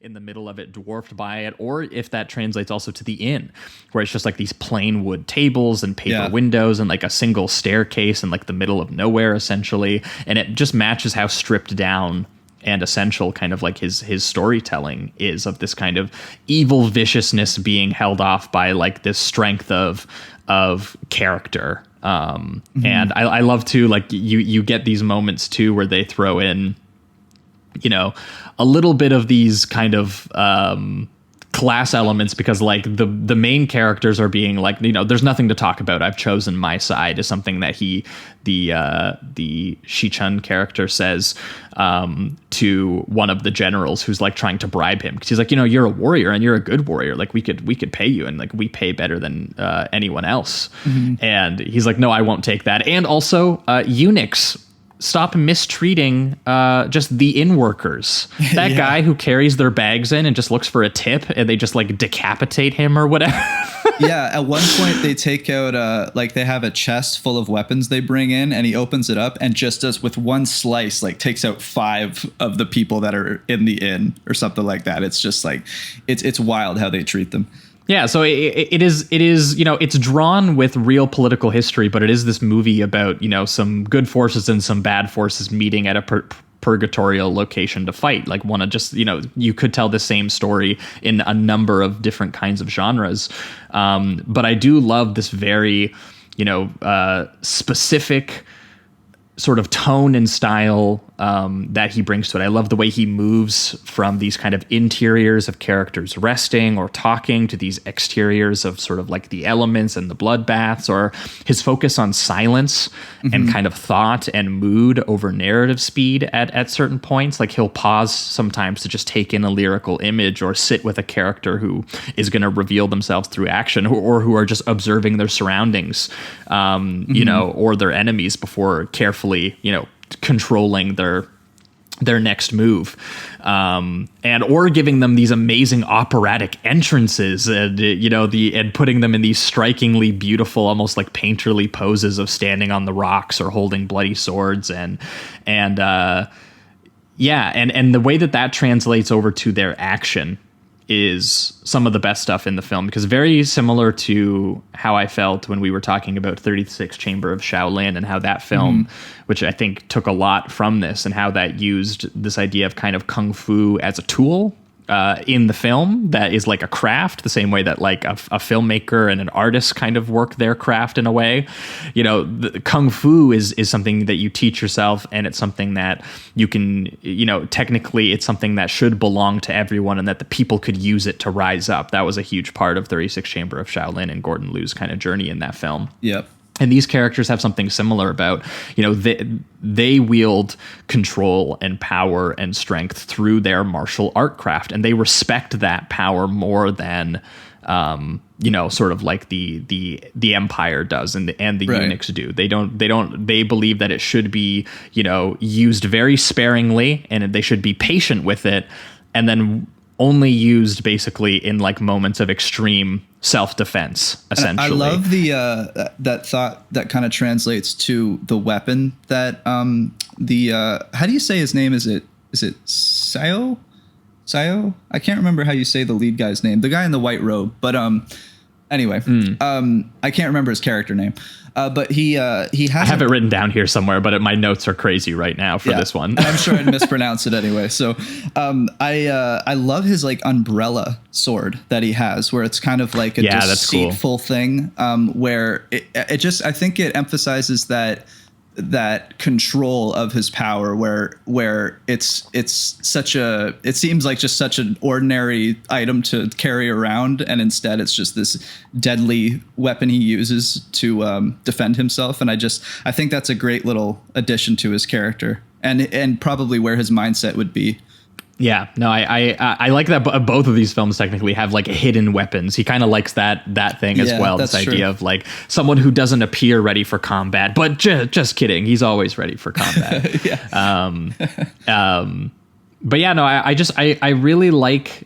in the middle of it dwarfed by it, or if that translates also to the inn, where it's just like these plain wood tables and paper windows and like a single staircase in like the middle of nowhere essentially, and it just matches how stripped down and essential kind of like his storytelling is of this kind of evil viciousness being held off by like this strength of character. And I love to like you get these moments too where they throw in, you know, a little bit of these kind of class elements, because like the main characters are being like, you know, there's nothing to talk about, I've chosen my side, is something that the Shi-chun character says to one of the generals who's like trying to bribe him, because he's like, you know, you're a warrior and you're a good warrior, like we could pay you, and like we pay better than anyone else. And he's like, no, I won't take that. And also eunuchs, stop mistreating just the inn workers. That guy who carries their bags in and just looks for a tip, and they just like decapitate him or whatever. At one point they take out like they have a chest full of weapons they bring in, and he opens it up and just does with one slice like takes out 5 of the people that are in the inn or something like that. It's just like it's wild how they treat them. Yeah, so it is, you know, it's drawn with real political history, but it is this movie about, you know, some good forces and some bad forces meeting at a purgatorial location to fight. Like, one of just, you know, you could tell the same story in a number of different kinds of genres. But I do love this very, you know, specific sort of tone and style that he brings to it. I love the way he moves from these kind of interiors of characters resting or talking to these exteriors of sort of like the elements and the bloodbaths, or his focus on silence and kind of thought and mood over narrative speed at certain points. Like, he'll pause sometimes to just take in a lyrical image or sit with a character who is going to reveal themselves through action, or who are just observing their surroundings, you know, or their enemies before carefully, you know, controlling their next move, and or giving them these amazing operatic entrances, and you know, and putting them in these strikingly beautiful, almost like painterly poses of standing on the rocks or holding bloody swords, and the way that translates over to their action is some of the best stuff in the film, because very similar to how I felt when we were talking about 36 Chamber of Shaolin, and how that film, which I think took a lot from this, and how that used this idea of kind of kung fu as a tool in the film that is like a craft, the same way that like a filmmaker and an artist kind of work their craft in a way. You know, the kung fu is something that you teach yourself, and it's something that you can, you know, technically it's something that should belong to everyone, and that the people could use it to rise up. That was a huge part of 36 Chamber of Shaolin and Gordon Liu's kind of journey in that film. Yep. And these characters have something similar about, you know, they wield control and power and strength through their martial art craft, and they respect that power more than, you know, sort of like the empire does, and the eunuchs do. They believe that it should be, you know, used very sparingly, and they should be patient with it, and then only used basically in like moments of extreme self-defense, essentially. I love the that thought that kind of translates to the weapon that how do you say his name? Is it Sayo? I can't remember how you say the lead guy's name. The guy in the white robe, but anyway, I can't remember his character name. But he has. I have it written down here somewhere, but my notes are crazy right now for this one. And I'm sure I'd mispronounce it anyway. So I love his like umbrella sword that he has, where it's kind of like a deceitful thing, where it just, I think it emphasizes that control of his power, where it's it seems like just such an ordinary item to carry around, and instead it's just this deadly weapon he uses to defend himself. And I think that's a great little addition to his character, and probably where his mindset would be. Yeah, no, I like that both of these films technically have like hidden weapons. He kind of likes that thing as well. This idea of like someone who doesn't appear ready for combat, but just kidding, he's always ready for combat. But yeah, no, I really like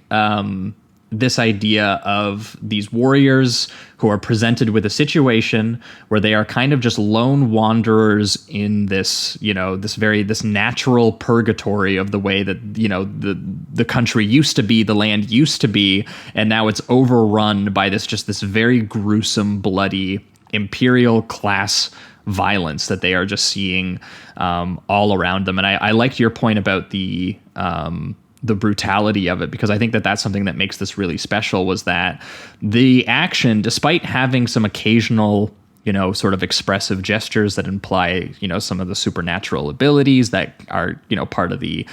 this idea of these warriors who are presented with a situation where they are kind of just lone wanderers in this, this natural purgatory of the way that, the country used to be, the land used to be, and now it's overrun by this very gruesome, bloody imperial class violence that they are just seeing all around them. And I liked your point about the brutality of it, because I think that that's something that makes this really special, was that the action, despite having some occasional, sort of expressive gestures that imply, some of the supernatural abilities that are, part of the,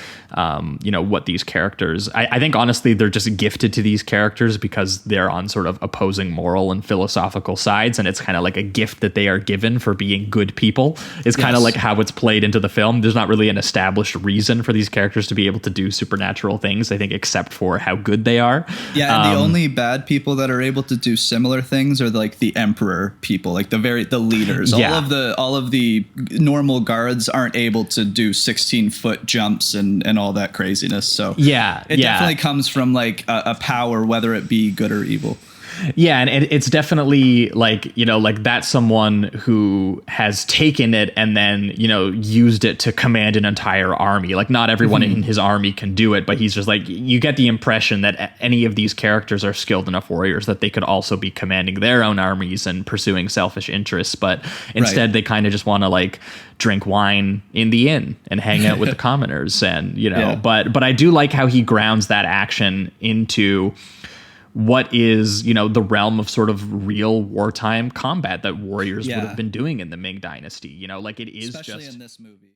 what these characters, I think honestly, they're just gifted to these characters because they're on sort of opposing moral and philosophical sides. And it's kind of like a gift that they are given for being good people. It's kind of like how it's played into the film. There's not really an established reason for these characters to be able to do supernatural things, I think, except for how good they are. Yeah. And the only bad people that are able to do similar things are like the emperor people, like the leaders. Yeah. All of the normal guards aren't able to do 16-foot jumps and all that craziness. So it definitely comes from like a power, whether it be good or evil. Yeah, and it's definitely like, like that's someone who has taken it and then, used it to command an entire army. Like not everyone in his army can do it, but he's just like, you get the impression that any of these characters are skilled enough warriors that they could also be commanding their own armies and pursuing selfish interests. But instead they kind of just want to like drink wine in the inn and hang out with the commoners. And, but I do like how he grounds that action into what is, the realm of sort of real wartime combat that warriors would have been doing in the Ming Dynasty. Like it is especially just in this movie.